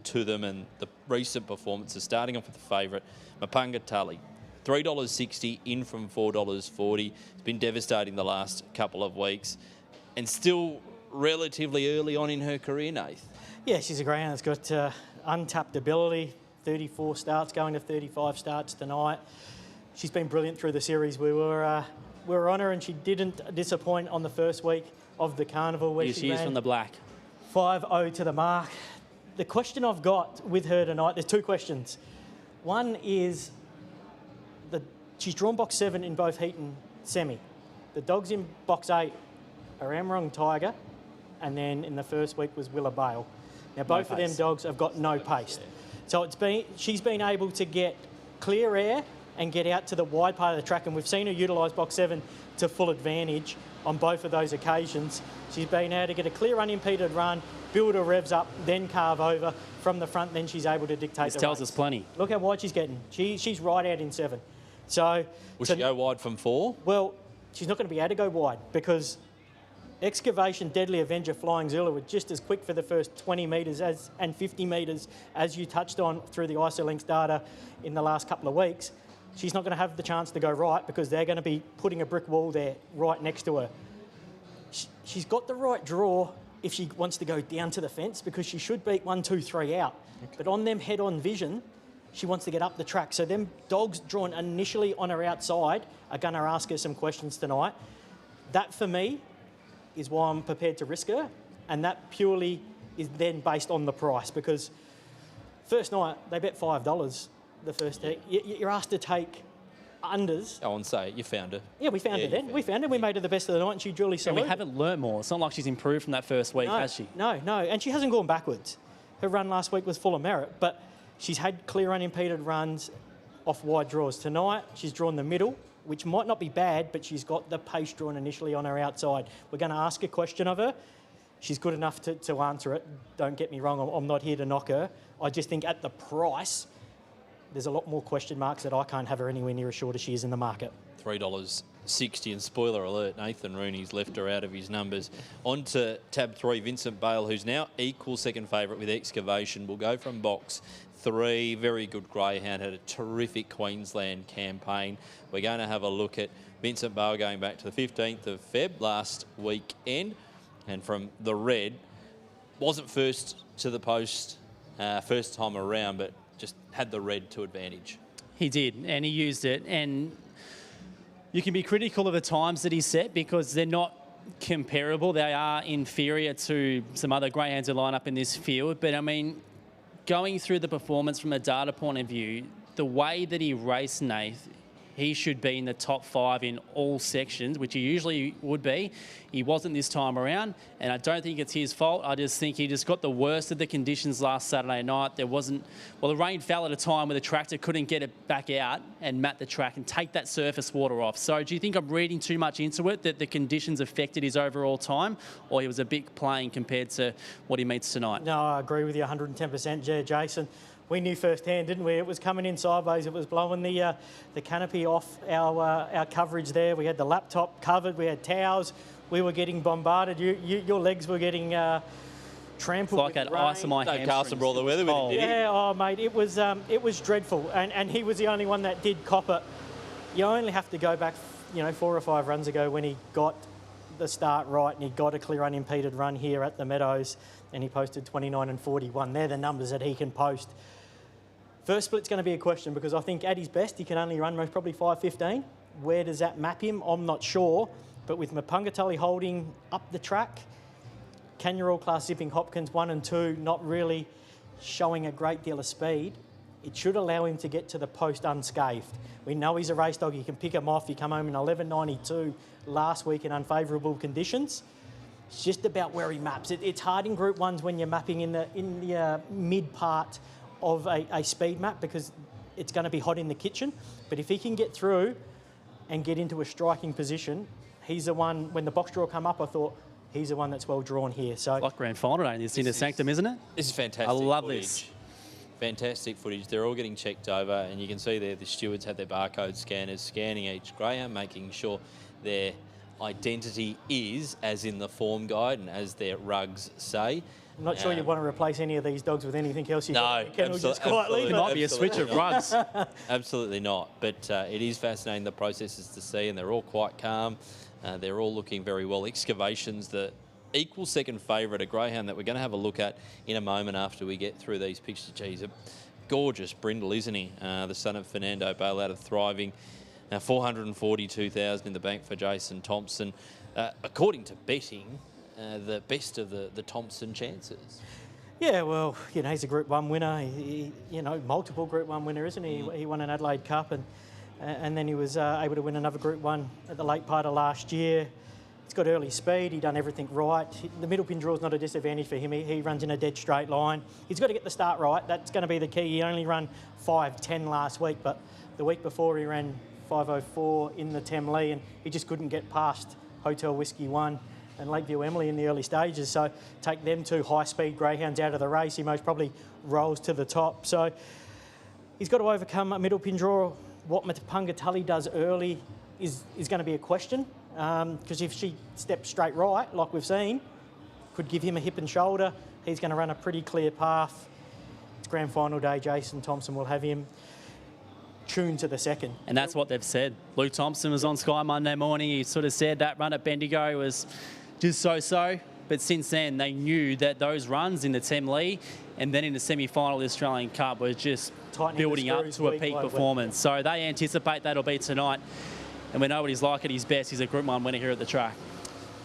to them and the recent performances, starting off with the favourite, Mepunga Tali. $3.60 in from $4.40. It's been devastating the last couple of weeks and still relatively early on in her career, Nath. Yeah, she's a greyhound that's got untapped ability, 34 starts, going to 35 starts tonight. She's been brilliant through the series. We were on her and she didn't disappoint on the first week of the carnival where she is from the black. 5-0 to the mark. The question I've got with her tonight, there's two questions. One is, she's drawn box 7 in both heat and semi. The dogs in box 8 are Amrung Tiger, and then in the first week was Willa Bale. Now both of them dogs have got no pace. So she's been able to get clear air and get out to the wide part of the track, and we've seen her utilise box 7 to full advantage on both of those occasions. She's been able to get a clear unimpeded run, build her revs up, then carve over from the front, then she's able to dictate this the tells race. us plenty. Look how wide she's getting. She's right out in 7. So Will she go wide from 4? Well, she's not going to be able to go wide because Excavation, Deadly Avenger, Flying Zulu were just as quick for the first 20 metres and 50 metres as you touched on through the ISOLinks data in the last couple of weeks. She's not going to have the chance to go right because they're going to be putting a brick wall there right next to her. She's got the right draw if she wants to go down to the fence because she should beat 1, 2, 3 out. Okay. But on them head-on vision, she wants to get up the track. So them dogs drawn initially on her outside are going to ask her some questions tonight. That, for me, is why I'm prepared to risk her. And that purely is then based on the price because first night, they bet $5 the first day. You're asked to take unders. I want to say, you found her. Yeah, we found her then. We found her. We made her the best of the night and she duly saluted. And we haven't learnt more. It's not like she's improved from that first week, has she? No. And she hasn't gone backwards. Her run last week was full of merit, but she's had clear unimpeded runs off wide draws. Tonight, she's drawn the middle, which might not be bad, but she's got the pace drawn initially on her outside. We're going to ask a question of her. She's good enough to answer it. Don't get me wrong, I'm not here to knock her. I just think at the price, there's a lot more question marks that I can't have her anywhere near as short as she is in the market. $3.60, and spoiler alert, Nathan Rooney's left her out of his numbers. On to tab 3, Vincent Bale, who's now equal second favourite with Excavation. Will go from box 3. Very good greyhound, had a terrific Queensland campaign. We're going to have a look at Vincent Bale going back to the 15th of Feb last weekend. And from the red, wasn't first to the post first time around, but just had the red to advantage. He did, and he used it. And you can be critical of the times that he set because they're not comparable. They are inferior to some other greyhounds who line up in this field. But, I mean, going through the performance from a data point of view, the way that he raced Nath, he should be in the top 5 in all sections, which he usually would be. He wasn't this time around, and I don't think it's his fault. I just think he just got the worst of the conditions last Saturday night. There wasn't, well, the rain fell at a time where the tractor couldn't get it back out and mat the track and take that surface water off. So do you think I'm reading too much into it, that the conditions affected his overall time, or he was a big plane compared to what he meets tonight? No, I agree with you 110%, Jason. We knew firsthand, didn't we? It was coming in sideways. It was blowing the canopy off our coverage there. We had the laptop covered. We had towels. We were getting bombarded. Your legs were getting trampled. It's like that ice on my hamstrings. Carson brought the weather with him, did he? Yeah, oh mate, it was dreadful. And he was the only one that did cop it. You only have to go back, 4 or 5 runs ago when he got the start right and he got a clear unimpeded run here at the Meadows and he posted 29 and 41. They're the numbers that he can post. First split's going to be a question because I think at his best he can only run most probably 5.15. Where does that map him? I'm not sure. But with Mepunga Tully holding up the track, Kangaroo class zipping Hopkins 1 and 2, not really showing a great deal of speed, it should allow him to get to the post unscathed. We know he's a race dog. You can pick him off. He came home in 11.92 last week in unfavourable conditions. It's just about where he maps. It's hard in Group 1s when you're mapping in the mid part of a speed map because it's going to be hot in the kitchen. But if he can get through and get into a striking position, he's the one, when the box draw come up, I thought, he's the one that's well drawn here. So like grand final day in this inner sanctum, isn't it? This is fantastic. I love footage. this. Fantastic footage. They're all getting checked over, and you can see there the stewards have their barcode scanners scanning each greyhound, making sure their identity is as in the form guide and as their rugs say. I'm not sure you'd want to replace any of these dogs with anything else. No, just quietly. It might be a switch of rugs. Absolutely not. But it is fascinating, the processes to see, and they're all quite calm. They're all looking very well. Excavation's the equal second favourite, a greyhound that we're going to have a look at in a moment after we get through these pictures. Geez, a gorgeous brindle, isn't he? The son of Fernando Bale out of Thriving. Now, 442,000 in the bank for Jason Thompson. According to betting, the best of the Thompson chances. Yeah, well, he's a Group 1 winner. He multiple Group 1 winner, isn't he? He won an Adelaide Cup and then he was able to win another Group 1 at the late part of last year. He's got early speed. He done everything right. The middle pin draw is not a disadvantage for him. He runs in a dead straight line. He's got to get the start right. That's going to be the key. He only ran 5.10 last week, but the week before he ran 5.04 in the Temlee, and he just couldn't get past Hotel Whiskey 1 and Lakeview Emily in the early stages. So take them two high-speed greyhounds out of the race. He most probably rolls to the top. So he's got to overcome a middle pin draw. What Mepunga Tully does early is going to be a question, because if she steps straight right, like we've seen, could give him a hip and shoulder. He's going to run a pretty clear path. It's grand final day. Jason Thompson will have him tuned to the second. And that's what they've said. Luke Thompson was on Sky Monday morning. He sort of said that run at Bendigo was just so-so. But since then, they knew that those runs in the Temlee and then in the semi-final of the Australian Cup were just building up to a peak performance. So they anticipate that'll be tonight. And we know what he's like at his best. He's a Group 1 winner here at the track.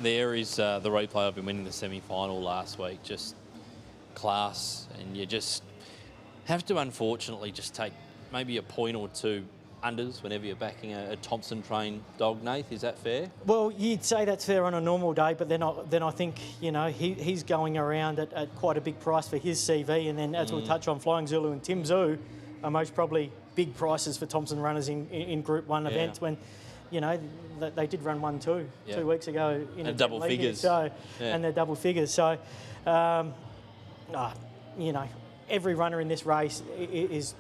There is the replay of him winning the semi-final last week. Just class. And you just have to, unfortunately, just take maybe a point or two unders whenever you're backing a Thompson-trained dog, Nath. Is that fair? Well, you'd say that's fair on a normal day, but then I think, he's going around at quite a big price for his CV. And then, as we'll touch on, Flying Zulu and Tim Zoo are most probably big prices for Thompson runners in Group 1 events when, they did run 1-2 2 weeks ago. In double figures. And they're double figures. So, every runner in this race is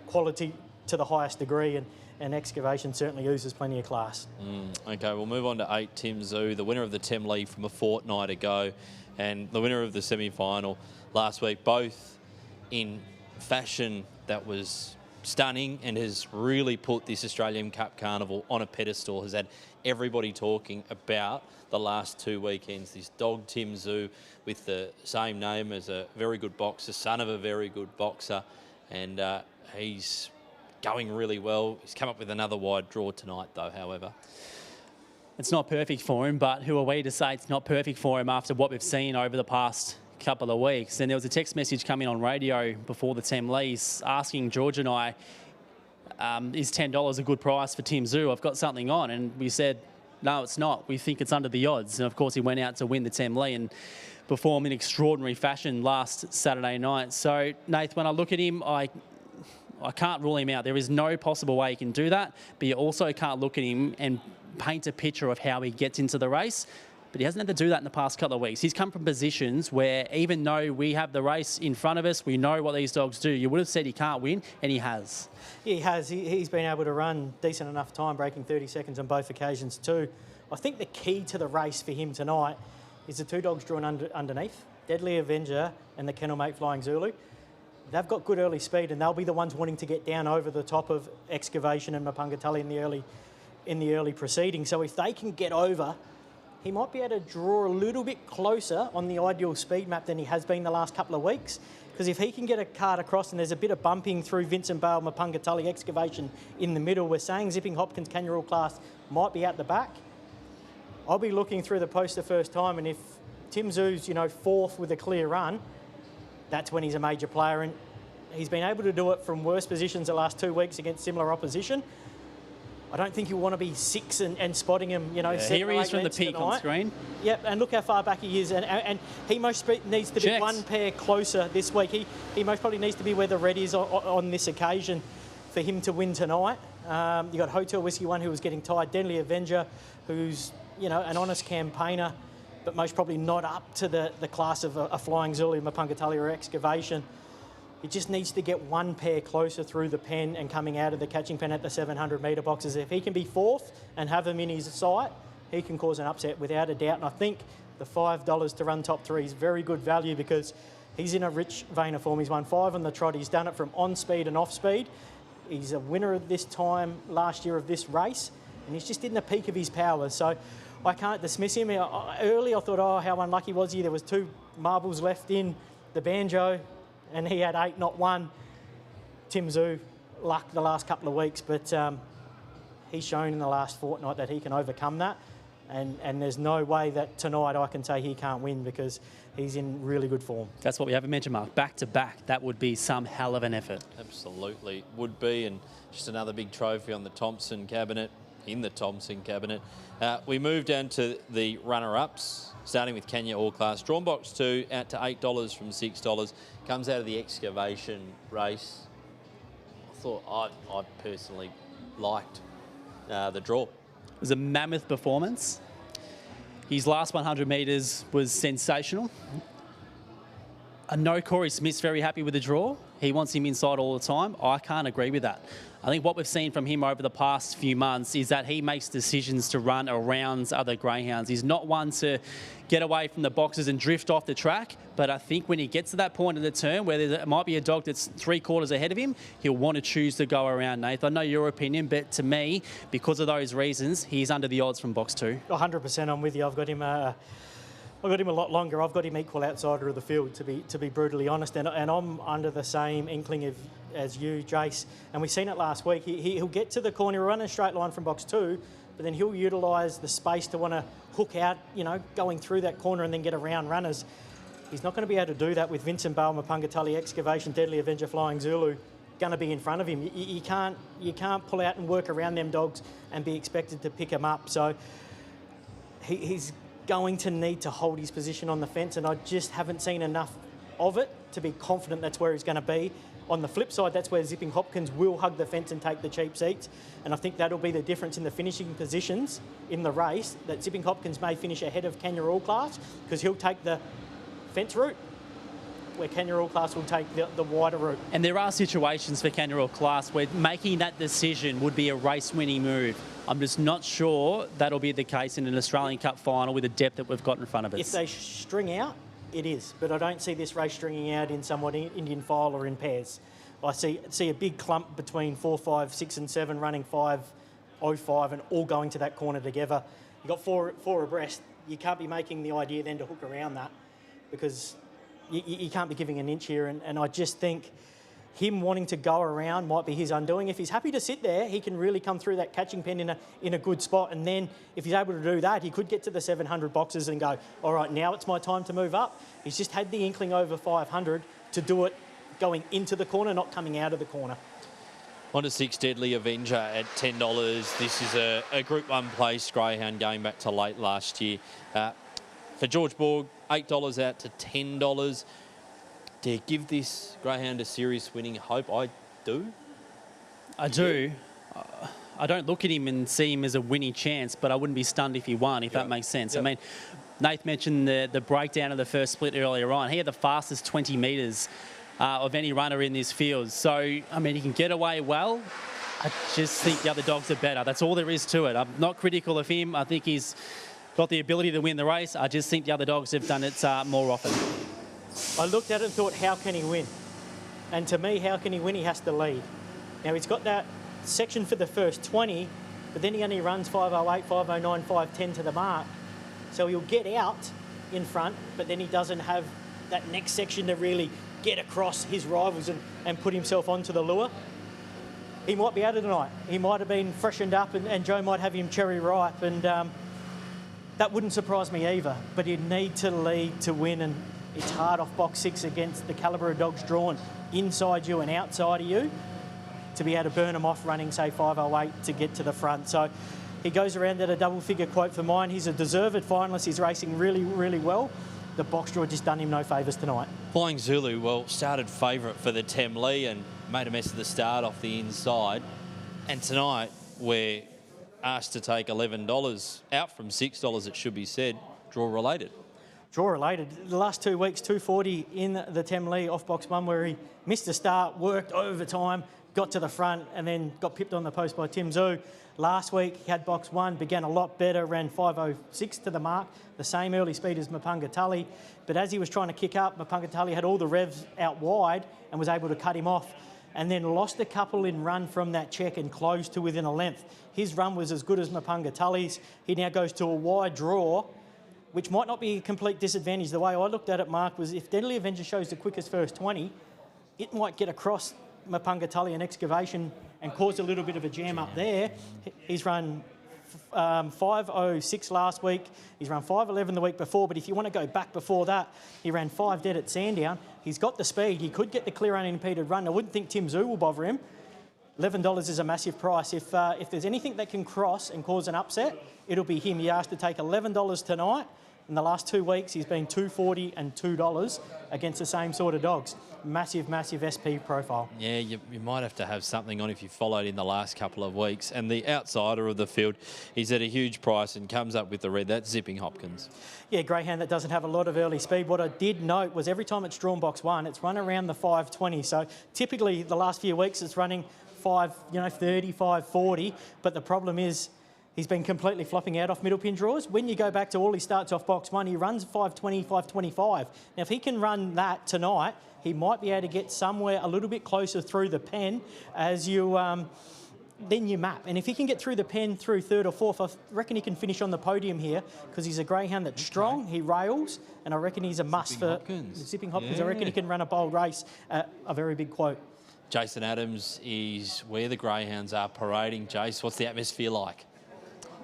quality to the highest degree, and Excavation certainly oozes plenty of class. Okay, we'll move on to 8, Tim Zoo, the winner of the Temlee from a fortnight ago, and the winner of the semi-final last week, both in fashion that was stunning and has really put this Australian Cup Carnival on a pedestal, has had everybody talking about the last 2 weekends. This dog, Tim Zoo, with the same name as a very good boxer, son of a very good boxer, and he's going really well. He's come up with another wide draw tonight, though, however. It's not perfect for him, but who are we to say it's not perfect for him after what we've seen over the past couple of weeks? And there was a text message coming on radio before the Temlees asking George and I, is $10 a good price for Tim Zoo? I've got something on. And we said, no, it's not. We think it's under the odds. And, of course, he went out to win the Temlee and perform in extraordinary fashion last Saturday night. So, Nath, when I look at him, I can't rule him out. There is no possible way he can do that, but you also can't look at him and paint a picture of how he gets into the race. But he hasn't had to do that in the past couple of weeks. He's come from positions where, even though we have the race in front of us, we know what these dogs do. You would have said he can't win, and he has. He has. He's been able to run decent enough time, breaking 30 seconds on both occasions too. I think the key to the race for him tonight is the two dogs drawn underneath, Deadly Avenger and the kennelmate Flying Zulu. They've got good early speed, and they'll be the ones wanting to get down over the top of Excavation and Mepunga Tully in the early proceedings. So if they can get over, he might be able to draw a little bit closer on the ideal speed map than he has been the last couple of weeks. Because if he can get a card across and there's a bit of bumping through Vincent, Bale, Mepunga Tully, Excavation in the middle, we're saying Zipping Hopkins Kangaroo class might be out the back. I'll be looking through the poster first time, and if Tim Zoo's, fourth with a clear run, that's when he's a major player, and he's been able to do it from worse positions the last 2 weeks against similar opposition. I don't think you'll want to be 6 and spotting him, here he is from the peak tonight. on screen. Yep, and look how far back he is, and he most needs to be one pair closer this week. He most probably needs to be where the red is on this occasion for him to win tonight. You got Hotel Whiskey 1 who was getting tired, Deadly Avenger, who's an honest campaigner, but most probably not up to the class of a Flying Zulu, Mepunga Tully or Excavation. He just needs to get one pair closer through the pen and coming out of the catching pen at the 700-metre boxes. If he can be fourth and have them in his sight, he can cause an upset without a doubt. And I think The $5 to run top 3 is very good value because he's in a rich vein of form. He's won 5 on the trot. He's done it from on speed and off speed. He's a winner at this time last year of this race, and he's just in the peak of his powers. So I can't dismiss him. Early I thought, oh, how unlucky was he? There was 2 marbles left in the banjo, and he had 8, not 1. Tim Zoo luck the last couple of weeks, but he's shown in the last fortnight that he can overcome that. And there's no way that tonight I can say he can't win because he's in really good form. That's what we haven't mentioned, Mark. Back to back, that would be some hell of an effort. Absolutely would be, and just another big trophy on the Thompson cabinet, we move down to the runner-ups, starting with Kenya All Class. Drawn box 2 out to $8 from $6. Comes out of the Excavation race. I thought I personally liked the draw. It was a mammoth performance. His last 100 metres was sensational. I know Corey Smith's very happy with the draw. He wants him inside all the time. I can't agree with that. I think what we've seen from him over the past few months is that he makes decisions to run around other greyhounds. He's not one to get away from the boxes and drift off the track, but I think when he gets to that point in the turn where there might be a dog that's 3/4 ahead of him, he'll want to choose to go around, Nathan. I know your opinion, but to me, because of those reasons, he's under the odds from box 2. 100% I'm with you. I've got him a lot longer. I've got him equal outsider of the field, to be brutally honest. And I'm under the same inkling as you, Jace. And we've seen it last week. He'll get to the corner, he'll run a straight line from box 2, but then he'll utilise the space to want to hook out, going through that corner and then get around runners. He's not going to be able to do that with Vincent, Bale, Mepunga, Tully, Excavation, Deadly Avenger, Flying Zulu going to be in front of him. You can't pull out and work around them dogs and be expected to pick them up. So he's going to need to hold his position on the fence, and I just haven't seen enough of it to be confident that's where he's going to be. On the flip side, that's where Zipping Hopkins will hug the fence and take the cheap seats, and I think that'll be the difference in the finishing positions in the race, that Zipping Hopkins may finish ahead of Kenya All Class because he'll take the fence route, where Kenya All Class will take the wider route. And there are situations for Kenya All Class where making that decision would be a race-winning move. I'm just not sure that'll be the case in an Australian Cup final with the depth that we've got in front of us. If they string out, it is. But I don't see this race stringing out in somewhat Indian file or in pairs. I see a big clump between 4, 5, 6 and 7 running 5.05 and all going to that corner together. You've got four abreast. You can't be making the idea then to hook around that because you can't be giving an inch here. And I just think him wanting to go around might be his undoing. If he's happy to sit there, he can really come through that catching pen in a good spot. And then if he's able to do that, he could get to the 700 boxes and go, all right, now it's my time to move up. He's just had the inkling over 500 to do it going into the corner, not coming out of the corner. On to 6, Deadly Avenger at $10. This is a Group 1 place greyhound going back to late last year. For George Borg, $8 out to $10. Do you give this greyhound a serious winning hope? I do. I do. I don't look at him and see him as a winning chance, but I wouldn't be stunned if he won, if that makes sense. I mean, Nath mentioned the breakdown of the first split earlier on. He had the fastest 20 metres of any runner in this field. So, I mean, he can get away well. I just think the other dogs are better. That's all there is to it. I'm not critical of him. I think he's got the ability to win the race. I just think the other dogs have done it more often. I looked at it and thought, how can he win? And to me, how can he win? He has to lead. Now, he's got that section for the first 20, but then he only runs 5.08, 5.09, 5.10 to the mark. So he'll get out in front, but then he doesn't have that next section to really get across his rivals and put himself onto the lure. He might be out of tonight. He might have been freshened up and Joe might have him cherry ripe, and that wouldn't surprise me either. But he'd need to lead to win, and it's hard off box 6 against the calibre of dogs drawn inside you and outside of you to be able to burn them off running, say, 5.08 to get to the front. So he goes around at a double-figure quote for mine. He's a deserved finalist. He's racing really, really well. The box draw just done him no favours tonight. Flying Zulu, well, started favourite for the Temlee and made a mess of the start off the inside. And tonight, we're asked to take $11 out from $6, it should be said, draw related. Draw related. The last 2 weeks, 240 in the Temlee off box 1 where he missed the start, worked overtime, got to the front and then got pipped on the post by Tim Zhu. Last week he had box 1, began a lot better, ran 5.06 to the mark, the same early speed as Mepunga Tully. But as he was trying to kick up, Mepunga Tully had all the revs out wide and was able to cut him off, and then lost a couple in run from that check and closed to within a length. His run was as good as Mepunga Tully's. He now goes to a wide draw, which might not be a complete disadvantage. The way I looked at it, Mark, was if Deadly Avenger shows the quickest first 20, it might get across Mepunga Tully and Excavation and cause a little bit of a jam up there. He's run 5.06 last week. He's run 5.11 the week before, but if you want to go back before that, he ran 5 dead at Sandown. He's got the speed. He could get the clear unimpeded run. I wouldn't think Tim Zhu will bother him. $11 is a massive price. If there's anything that can cross and cause an upset, it'll be him. He asked to take $11 tonight. In the last 2 weeks, he's been $2.40 and $2 against the same sort of dogs. Massive, massive SP profile. Yeah, you might have to have something on if you followed in the last couple of weeks. And the outsider of the field, he's at a huge price and comes up with the red. That's Zipping Hopkins. Yeah, greyhound that doesn't have a lot of early speed. What I did note was every time it's drawn box 1, it's run around the 5.20. So typically the last few weeks it's running 5.30, 5.40. But the problem is, he's been completely flopping out off middle pin draws. When you go back to all he starts off box 1, he runs 5.20, 5.25. Now, if he can run that tonight, he might be able to get somewhere a little bit closer through the pen as you then you map. And if he can get through the pen through 3rd or 4th, I reckon he can finish on the podium here because he's a greyhound that's strong, he rails, and I reckon he's a must for Zipping Hopkins. Yeah. I reckon he can run a bold race at a very big quote. Jason Adams is where the greyhounds are parading. Jace, what's the atmosphere like?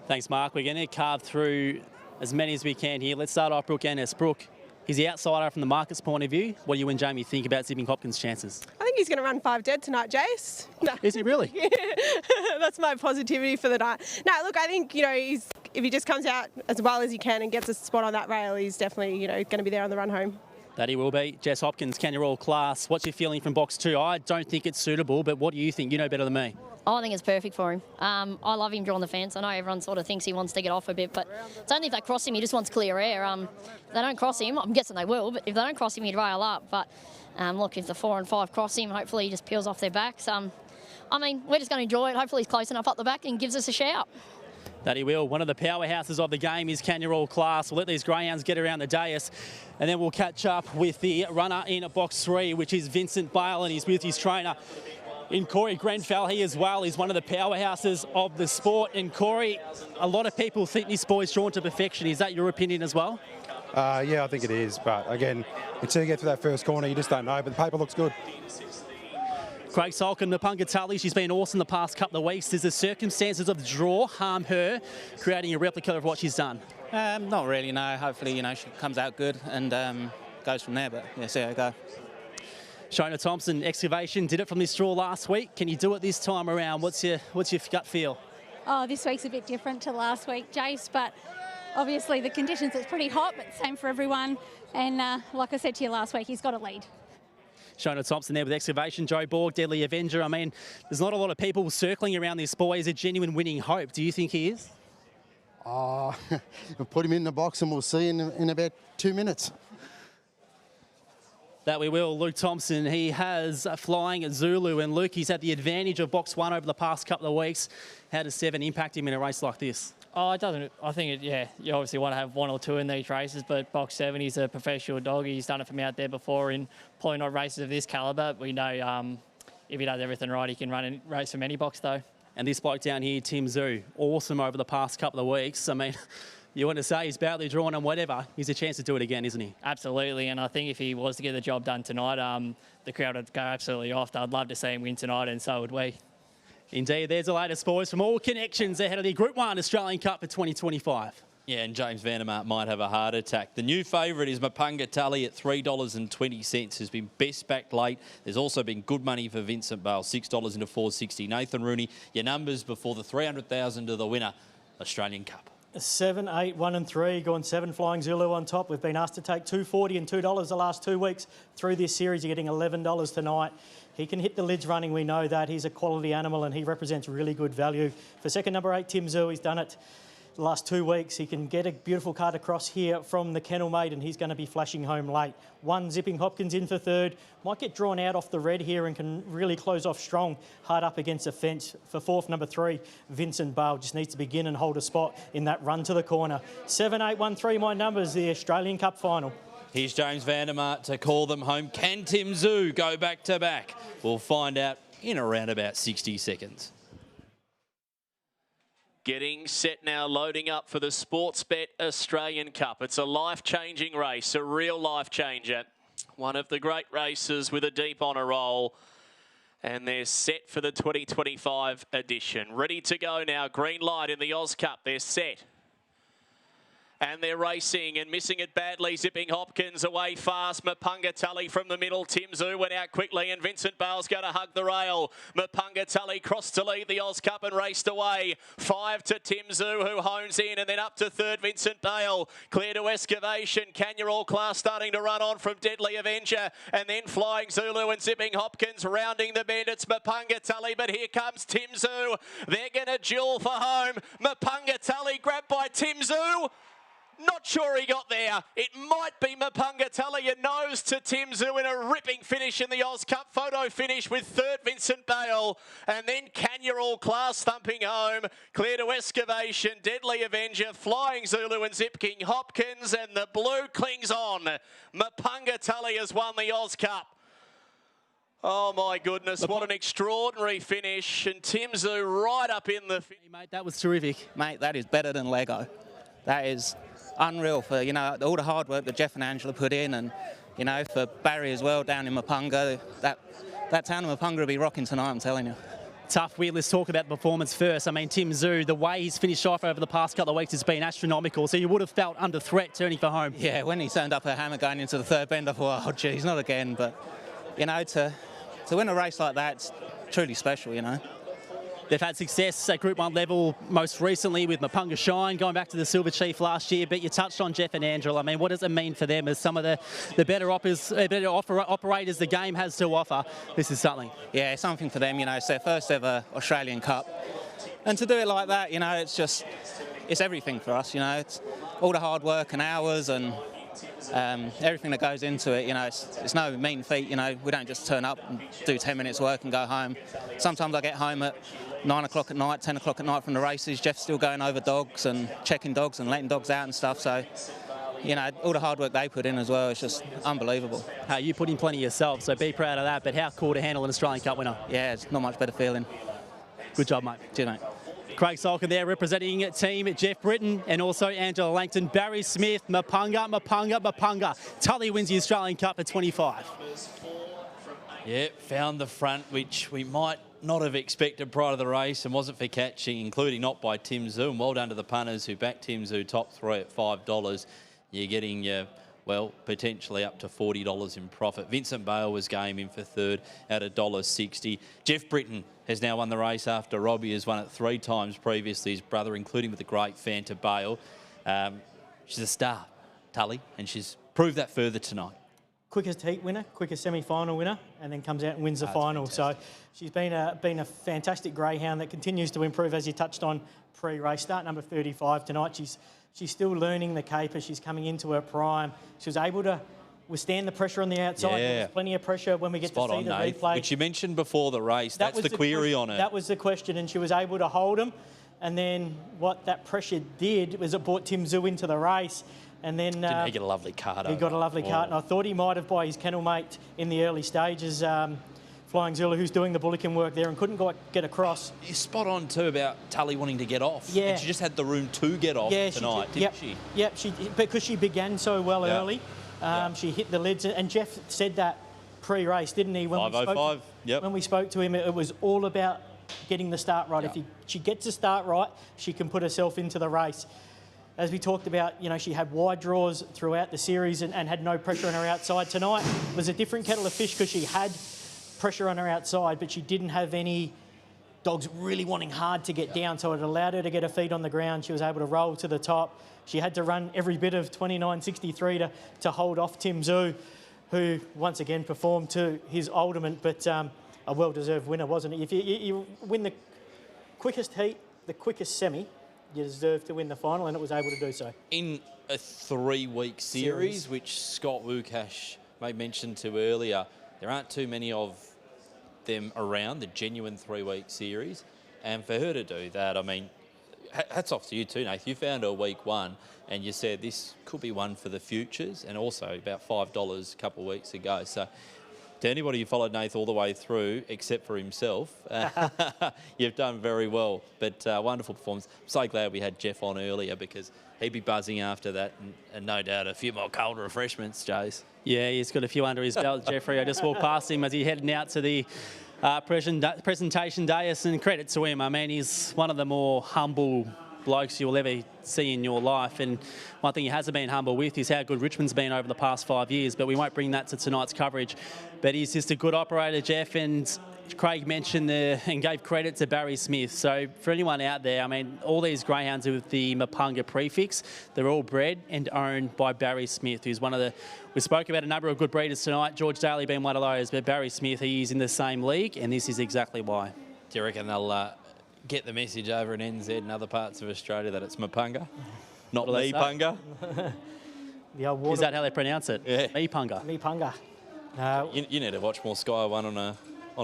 Thanks, Mark. We're going to carve through as many as we can here. Let's start off Brooke Ennis. Brooke, he's the outsider from the market's point of view. What do you and Jamie think about Zipping Hopkins' chances? I think he's going to run 5 dead tonight, Jace. No. Is he really? Yeah. That's my positivity for the night. No, look, I think, if he just comes out as well as he can and gets a spot on that rail, he's definitely, going to be there on the run home. That he will be. Jess Hopkins, Kenya Royal Class. What's your feeling from box 2? I don't think it's suitable, but what do you think? You know better than me. I think it's perfect for him. I love him drawing the fence. I know everyone sort of thinks he wants to get off a bit, but it's only if they cross him, he just wants clear air. If they don't cross him, I'm guessing they will, but if they don't cross him, he'd rail up. But look, if the 4 and 5 cross him, hopefully he just peels off their backs. We're just going to enjoy it. Hopefully he's close enough up the back and gives us a shout. That he will. One of the powerhouses of the game is Kenya Royal Class. We'll let these greyhounds get around the dais, and then we'll catch up with the runner in at box 3, which is Vincent Bale, and he's with his trainer in Corey Grenfell. He as well is one of the powerhouses of the sport. And Corey, a lot of people think this boy's drawn to perfection. Is that your opinion as well? Yeah, I think it is. But again, until you get to that first corner, you just don't know. But the paper looks good. Craig Salkin, Mepunga Tully, she's been awesome the past couple of weeks. Does the circumstances of the draw harm her, creating a replica of what she's done? Not really, no. Hopefully, she comes out good and goes from there. But yeah, see how it goes. Shona Thompson, Excavation, did it from this draw last week. Can you do it this time around? What's your gut feel? Oh, this week's a bit different to last week, Jace, but obviously the conditions, it's pretty hot, but same for everyone. And like I said to you last week, he's got a lead. Shona Thompson there with Excavation. Joe Borg, Deadly Avenger. There's not a lot of people circling around this boy. Is a genuine winning hope. Do you think he is? We'll put him in the box and we'll see in about 2 minutes. That we will. Luke Thompson, he has flying at Zulu, and Luke, he's had the advantage of box 1 over the past couple of weeks. How does 7 impact him in a race like this? Oh, it doesn't. I think, you obviously want to have 1 or 2 in these races, but box 7, he's a professional dog. He's done it from out there before in probably not races of this calibre. We know if he does everything right, he can run and race from any box, though. And this bloke down here, Tim Zhu, awesome over the past couple of weeks. You want to say he's badly drawn and whatever, he's a chance to do it again, isn't he? Absolutely, and I think if he was to get the job done tonight, the crowd would go absolutely off. I'd love to see him win tonight, and so would we. Indeed, there's the latest boys from all connections ahead of the Group 1 Australian Cup for 2025. Yeah, and James Vandermark might have a heart attack. The new favourite is Mepunga Tali at $3.20. Has been best backed late. There's also been good money for Vincent Bale, $6 into $4.60. Nathan Rooney, your numbers before the $300,000 to the winner, Australian Cup. 7, 8, 1 and 3, gone 7 Flying Zulu on top. We've been asked to take $2.40 and $2 the last 2 weeks through this series. You're getting $11 tonight. He can hit the lids running, we know that. He's a quality animal and he represents really good value. For second number 8, Tim Zhu, he's done it the last 2 weeks. He can get a beautiful card across here from the Kennel Maid, and he's going to be flashing home late. One zipping Hopkins in for third. Might get drawn out off the red here and can really close off strong, hard up against the fence. For fourth, number 3, Vincent Bale just needs to begin and hold a spot in that run to the corner. 7, 8, 1, 3, my numbers, the Australian Cup final. Here's James Vandermaat to call them home. Can Tim Zulu go back to back? We'll find out in around about 60 seconds. Getting set now, loading up for the Sportsbet Australian Cup. It's a life-changing race, a real life changer. One of the great races with a deep honour roll. And they're set for the 2025 edition. Ready to go now, green light in the Oz Cup. They're set. And they're racing and missing it badly. Zipping Hopkins away fast. Mepunga Tully from the middle. Tim Zulu went out quickly and Vincent Bale's going to hug the rail. Mepunga Tully crossed to lead the Oz Cup and raced away. 5 to Tim Zulu who hones in, and then up to third Vincent Bale. Clear to Excavation. Kenya All Class starting to run on from Deadly Avenger. And then Flying Zulu and Zipping Hopkins rounding the bend. It's Mepunga Tully, but here comes Tim Zulu. They're going to duel for home. Mepunga Tully grabbed by Tim Zulu. Not sure he got there. It might be Mepunga Tully. A nose to Tim Zulu in a ripping finish in the Oz Cup. Photo finish with third Vincent Bale. And then Kenya All Class thumping home. Clear to Excavation. Deadly Avenger. Flying Zulu and Zipking Hopkins. And the blue clings on. Mepunga Tully has won the Oz Cup. Oh my goodness, what an extraordinary finish. And Tim Zulu right up in the... Hey, mate, that was terrific. Mate, that is better than Lego. That is unreal for, you know, all the hard work that Jeff and Angela put in, and, you know, for Barry as well down in Mepunga. That town of Mepunga will be rocking tonight, I'm telling you. Tough. Let's talk about the performance first. I mean, Tim Zulu, the way he's finished off over the past couple of weeks has been astronomical, so you would have felt under threat turning for home. Yeah, when he turned up a hammer going into the third bend, I thought, oh, geez, not again. But, you know, to win a race like that, it's truly special, you know. They've had success at Group 1 level most recently with Mepunga Shine, going back to the Silver Chief last year. But you touched on Jeff and Angela. I mean, what does it mean for them as some of the better operators the game has to offer? This is something. Yeah, it's something for them, you know. It's their first ever Australian Cup. And to do it like that, you know, it's everything for us, you know. It's all the hard work and hours and everything that goes into it, you know, it's no mean feat, you know. We don't just turn up and do 10 minutes work and go home. Sometimes I get home at 9 o'clock at night, 10 o'clock at night from the races. Jeff's still going over dogs and checking dogs and letting dogs out and stuff. So, you know, all the hard work they put in as well, it's just unbelievable. You put in plenty yourself, so be proud of that. But how cool to handle an Australian Cup winner. Yeah, it's not much better feeling. Good job, mate. Cheers, mate. Craig Salkin there representing team Jeff Britton and also Angela Langton. Barry Smith, Mepunga. Tully wins the Australian Cup at 25. Yeah, found the front, which we might not have expected prior to the race and wasn't for catching, including not by Tim Zulu. And well done to the punters who backed Tim Zulu top 3 at $5. You're getting well, potentially up to $40 in profit. Vincent Bale was game in for third at $1.60. Jeff Britton has now won the race after Robbie has won it 3 times previously, his brother, including with a great fan to Bale. She's a star, Tully, and she's proved that further tonight. Quickest heat winner, quickest semi-final winner, and then comes out and wins the final. Fantastic. So she's been a fantastic greyhound that continues to improve, as you touched on pre-race. Start number 35 tonight. She's still learning the caper. She's coming into her prime. She was able to withstand the pressure on the outside. Yeah. There's plenty of pressure when we get Spot to see on, the Nate, replay. which you mentioned before the race. That's the query on it. That was the question, and she was able to hold him. And then what that pressure did was it brought Tim Zulu into the race. And then didn't he get a lovely card? He got a lovely card, and I thought he might have by his kennel mate in the early stages. Flying Zulu, who's doing the bulletin work there and couldn't get across. You're spot on too about Tully wanting to get off. Yeah. And she just had the room to get off tonight, didn't she? Yep, because she began so well early. She hit the lids, and Jeff said that pre-race, didn't he? When 5:05, When we spoke to him, it was all about getting the start right. If she gets the start right, she can put herself into the race. As we talked about, you know, she had wide draws throughout the series and had no pressure on her outside. Tonight was a different kettle of fish because she had pressure on her outside, but she didn't have any dogs really wanting hard to get down, so it allowed her to get her feet on the ground. She was able to roll to the top. She had to run every bit of 29.63 to hold off Tim Zulu, who once again performed to his ultimate, but a well-deserved winner, wasn't it? If you win the quickest heat, the quickest semi, you deserve to win the final, and it was able to do so. In a 3-week series, which Scott Wukash made mention to earlier, there aren't too many of them around, the genuine 3-week series. And for her to do that, I mean, hats off to you too, Nath. You found her week 1 and you said this could be one for the futures, and also about $5 a couple of weeks ago. So to anybody who followed Nath all the way through, except for himself, you've done very well. But wonderful performance. I'm so glad we had Jeff on earlier, because he'd be buzzing after that, and no doubt a few more cold refreshments, Jace. Yeah, he's got a few under his belt, Jeffrey. I just walked past him as he heading out to the presentation dais, and credit to him. I mean, he's one of the more humble blokes you'll ever see in your life, and one thing he hasn't been humble with is how good Richmond's been over the past 5 years, but we won't bring that to tonight's coverage. But he's just a good operator, Jeff, and Craig mentioned and gave credit to Barry Smith. So for anyone out there, I mean, all these greyhounds with the Mepunga prefix, they're all bred and owned by Barry Smith, who's one of the... We spoke about a number of good breeders tonight, George Daly being one of those, but Barry Smith, he's in the same league, and this is exactly why. Do you reckon they'll get the message over in NZ and other parts of Australia that it's Mepunga, not Mepunga? Is that how they pronounce it? Yeah. Mepunga. You need to watch more Sky One on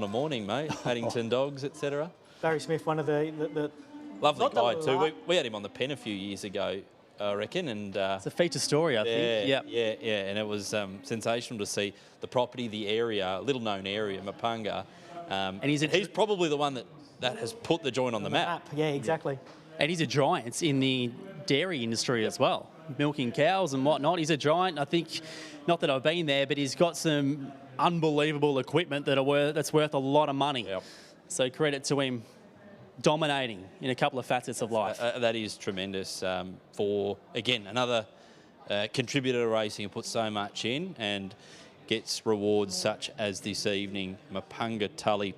a morning, mate. Paddington Dogs, etc. Barry Smith, one of the lovely guy too. We had him on the pen a few years ago, I reckon, and it's a feature story, I think. Yeah, and it was sensational to see the property, the area, little known area, Mepunga, and he's probably the one that has put the joint on the map. Yeah, exactly. And he's a giant in the dairy industry as well, milking cows and whatnot. He's a giant. I think, not that I've been there, but he's got some unbelievable equipment that's worth a lot of money. Yep. So credit to him dominating in a couple of facets of life. That is tremendous for, again, another contributor to racing who puts so much in and gets rewards such as this evening. Mepunga Tully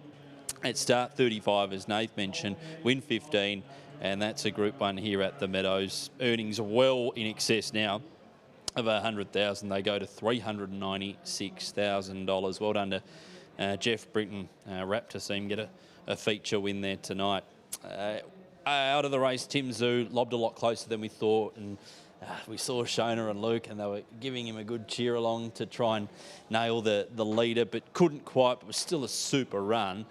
at start 35, as Nath mentioned, win 15, and that's a Group 1 here at the Meadows. Earnings well in excess now of $100,000. They go to $396,000. Well done to Jeff Britton. Raptor team get a feature win there tonight. Out of the race, Tim Zulu lobbed a lot closer than we thought, and we saw Shona and Luke, and they were giving him a good cheer along to try and nail the leader, but couldn't quite, but was still a super run.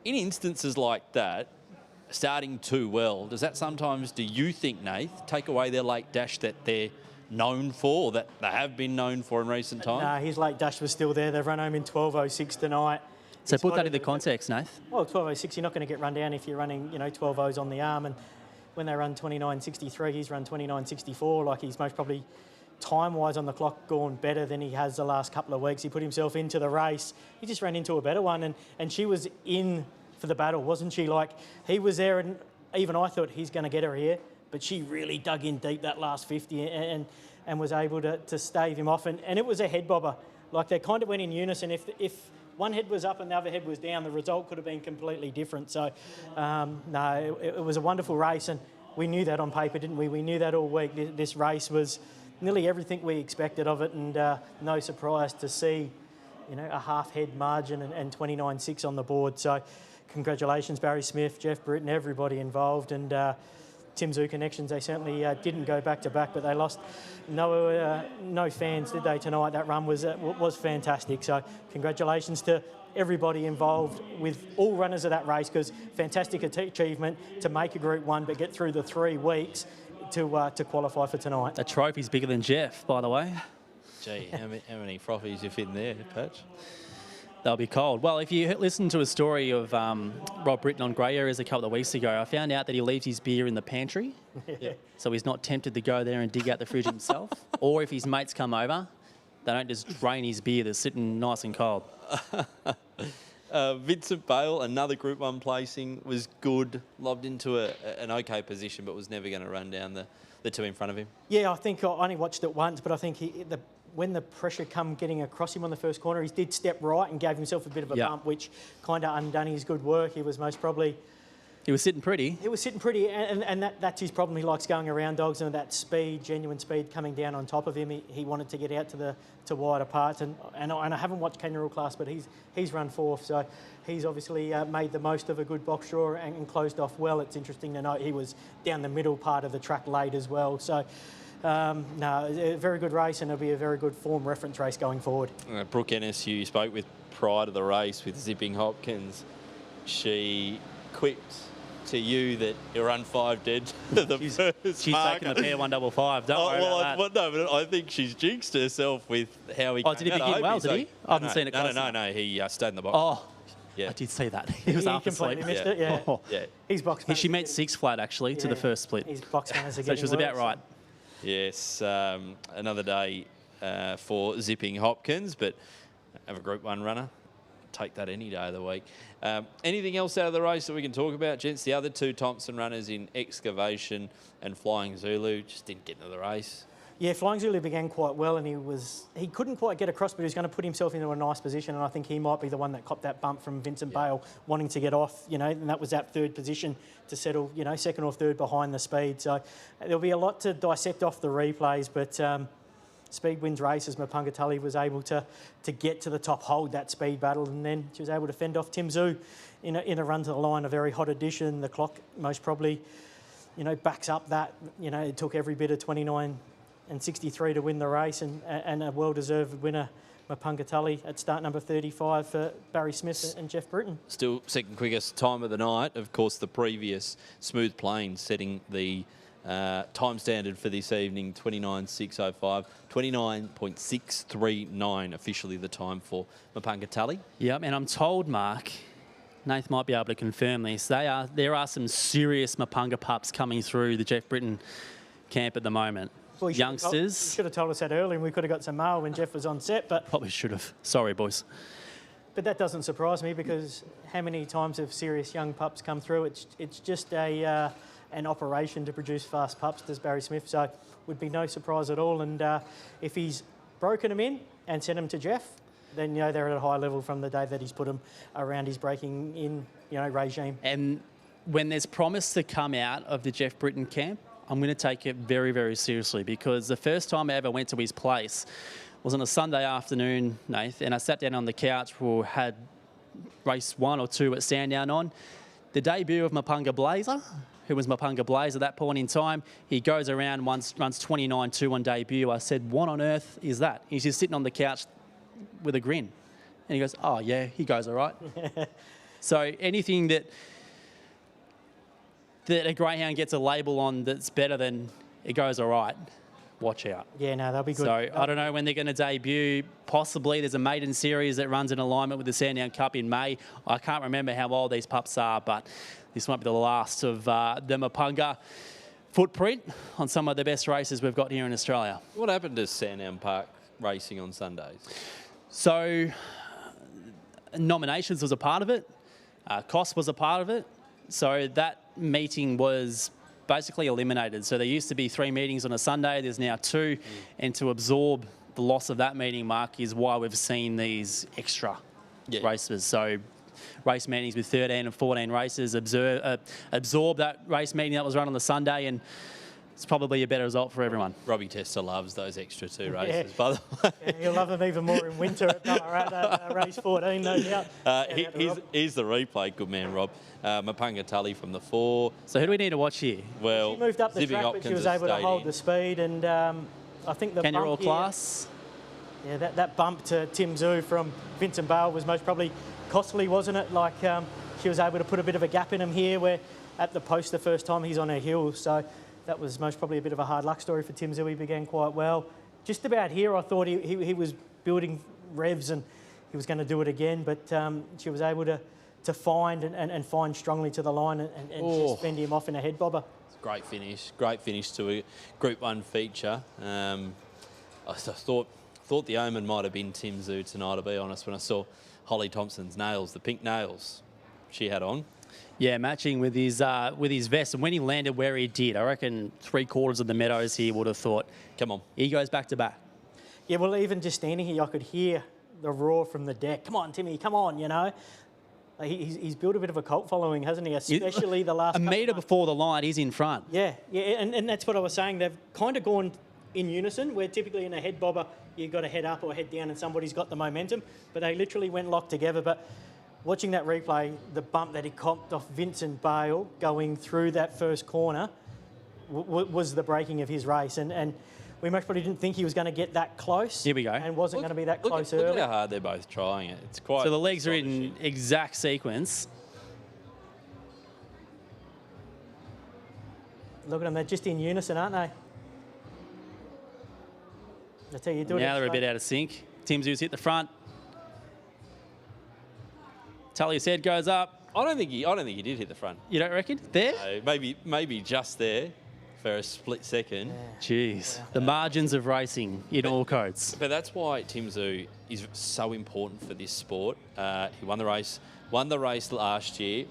In instances like that, starting too well, does that sometimes, do you think, Nath, take away their late dash that they're known for, or that they have been known for in recent times? Nah, his late dash was still there. They've run home in 12.06 tonight. So put that into context, Nath. Well, 12.06, you're not going to get run down if you're running, 12.0s on the arm. And when they run 29.63, he's run 29.64. Like, he's most probably, time-wise on the clock, gone better than he has the last couple of weeks. He put himself into the race. He just ran into a better one, and she was in for the battle, wasn't she? Like, he was there, and even I thought he's going to get her here, but she really dug in deep that last 50 and was able to stave him off. And it was a head bobber. Like, they kind of went in unison. If one head was up and the other head was down, the result could have been completely different. So, no, it was a wonderful race, and we knew that on paper, didn't we? We knew that all week. This race was nearly everything we expected of it, and no surprise to see, a half-head margin and 29.6 on the board. So, congratulations, Barry Smith, Jeff Britton, everybody involved, and Tim Zoo Connections. They certainly didn't go back-to-back, but they lost no fans, did they, tonight? That run was fantastic. So congratulations to everybody involved with all runners of that race, because fantastic achievement to make a Group 1 but get through the 3 weeks to qualify for tonight. The trophy's bigger than Jeff, by the way. Gee, how many frothies you fit in there, Patch? They'll be cold. Well, if you listen to a story of Rob Britton on Grey Areas a couple of weeks ago, I found out that he leaves his beer in the pantry. Yeah. So he's not tempted to go there and dig out the fridge himself. Or if his mates come over, they don't just drain his beer that's sitting nice and cold. Vincent Bale, another Group 1 placing, was good, lobbed into an okay position, but was never going to run down the two in front of him. Yeah, I think I only watched it once, but I think when the pressure come getting across him on the first corner, he did step right and gave himself a bit of a bump, which kind of undone his good work. He was most probably He was sitting pretty. He was sitting pretty, and that's his problem. He likes going around dogs, and that speed, genuine speed, coming down on top of him. He wanted to get out to wider parts, and I haven't watched Kangaroo Class, but he's run fourth, so he's obviously made the most of a good box draw and closed off well. It's interesting to note he was down the middle part of the track late as well. So, no, a very good race, and it'll be a very good form reference race going forward. Brooke Ennis, who you spoke with prior to the race with Zipping Hopkins, she quipped to you that you run 5 dead to the first She's marker. taking the pair 155. Don't worry about that. No, but I think she's jinxed herself with how he. Did he begin well? Did he? I haven't seen it. No. He stayed in the box. Oh, yeah. I did see that. He was after sleep. Completely missed it. Yeah. Oh. Yeah. He's box. She meant 6 flat actually to the first split. His box manners are So she was about right. Yes, another day for Zipping Hopkins, but have a Group 1 runner. Take that any day of the week. Anything else out of the race that we can talk about, gents? The other 2 Thompson runners in Excavation and Flying Zulu just didn't get into the race. Yeah, Flying Zulu began quite well, and he couldn't quite get across, but he was going to put himself into a nice position, and I think he might be the one that copped that bump from Vincent Bale, wanting to get off, and that was that 3rd position to settle, 2nd or 3rd behind the speed. So there'll be a lot to dissect off the replays, but speed wins races. Mepunga Tully was able to get to the top, hold that speed battle, and then she was able to fend off Tim Zhu in a run to the line, a very hot addition. The clock most probably, backs up that, it took every bit of 29 and 63 to win the race, and a well-deserved winner, Mepunga Tully, at start number 35 for Barry Smith and Jeff Britton. Still 2nd quickest time of the night. Of course, the previous Smooth Plain setting the time standard for this evening, 29.605, 29.639 officially the time for Mepunga Tully. Yep, and I'm told, Mark, Nath might be able to confirm this, there are some serious Mepunga pups coming through the Jeff Britton camp at the moment. Well, youngsters. You should have told us that earlier, and we could have got some mail when Jeff was on set. But probably should have. Sorry, boys. But that doesn't surprise me, because how many times have serious young pups come through? It's just an operation to produce fast pups, does Barry Smith. So would be no surprise at all. And if he's broken them in and sent them to Jeff, then they're at a high level from the day that he's put them around his breaking in regime. And when there's promise to come out of the Jeff Britton camp, I'm going to take it very, very seriously, because the first time I ever went to his place was on a Sunday afternoon, Nath, and I sat down on the couch. We had race 1 or 2 at Sandown on. The debut of Mepunga Blazer, who was Mepunga Blaze at that point in time. He goes around, runs 29.2 on debut. I said, what on earth is that? He's just sitting on the couch with a grin. And he goes, oh, yeah, he goes all right. So anything that a greyhound gets a label on that's better than it goes all right, watch out. Yeah, no, they'll be good. So I don't know when they're going to debut. Possibly there's a maiden series that runs in alignment with the Sandown Cup in May. I can't remember how old these pups are, but this might be the last of the Mepunga footprint on some of the best races we've got here in Australia. What happened to Sandown Park racing on Sundays? So nominations was a part of it. Cost was a part of it. So that meeting was basically eliminated. So there used to be 3 meetings on a Sunday. There's now 2. And to absorb the loss of that meeting, Mark, is why we've seen these extra races. So race meetings with 13 and 14 races, absorb that race meeting that was run on the Sunday, and it's probably a better result for everyone. Robbie Tester loves those extra 2 races, by the way. Yeah, he'll love them even more in winter at Ballarat, race 14, no doubt. Here's the replay. Good man, Rob. Mepunga Tully from the 4. So who do we need to watch here? Well, she moved up the track, but she was able to hold the speed, and I think the Kangaroo bump Class. Yeah, that bump to Tim Zhu from Vincent Bale was most probably costly, wasn't it? Like she was able to put a bit of a gap in him here, where at the post the first time he's on her heels. So that was most probably a bit of a hard luck story for Tim Zhu. He began quite well. Just about here, I thought he was building revs and he was going to do it again, but she was able to find and find strongly to the line and just fend him off in a head bobber. Great finish to a Group 1 feature. I thought the omen might have been Tim Zhu tonight, to be honest, when I saw Holly Thompson's nails, the pink nails she had on. Yeah, matching with his vest. And when he landed where he did, I reckon 3/4 of the meadows he would have thought, come on, he goes back to back. Yeah, well, even just standing here, I could hear the roar from the deck. Come on, Timmy, come on, He's built a bit of a cult following, hasn't he? Especially the last a metre before the line, he's in front. Yeah, and that's what I was saying. They've kind of gone in unison, where typically in a head bobber, you've got to head up or head down and somebody's got the momentum, but they literally went locked together. But watching that replay, the bump that he copped off Vincent Bale going through that first corner was the breaking of his race. And we most probably didn't think he was going to get that close. Here we go. And wasn't going to be that close Look early. at how hard they're both trying it. It's quite. So the legs are in exact sequence. Look at them, they're just in unison, aren't they? I tell you, do it. Now they're a bit out of sync. Tim Zoo's hit the front. Tully's head goes up. I don't think he did hit the front. You don't reckon? There? No, maybe just there for a split second. Jeez, the margins of racing in all codes. But that's why Tim Zoo is so important for this sport. He won the race last year.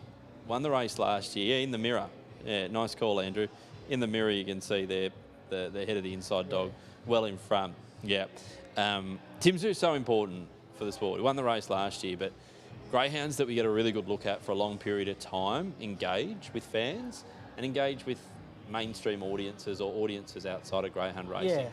Yeah, in the mirror. Yeah, nice call, Andrew. In the mirror, you can see the head of the inside dog well in front. Yeah. Tim Zoo's so important for the sport. He won the race last year, but greyhounds that we get a really good look at for a long period of time engage with fans and engage with mainstream audiences or audiences outside of greyhound racing. Yeah.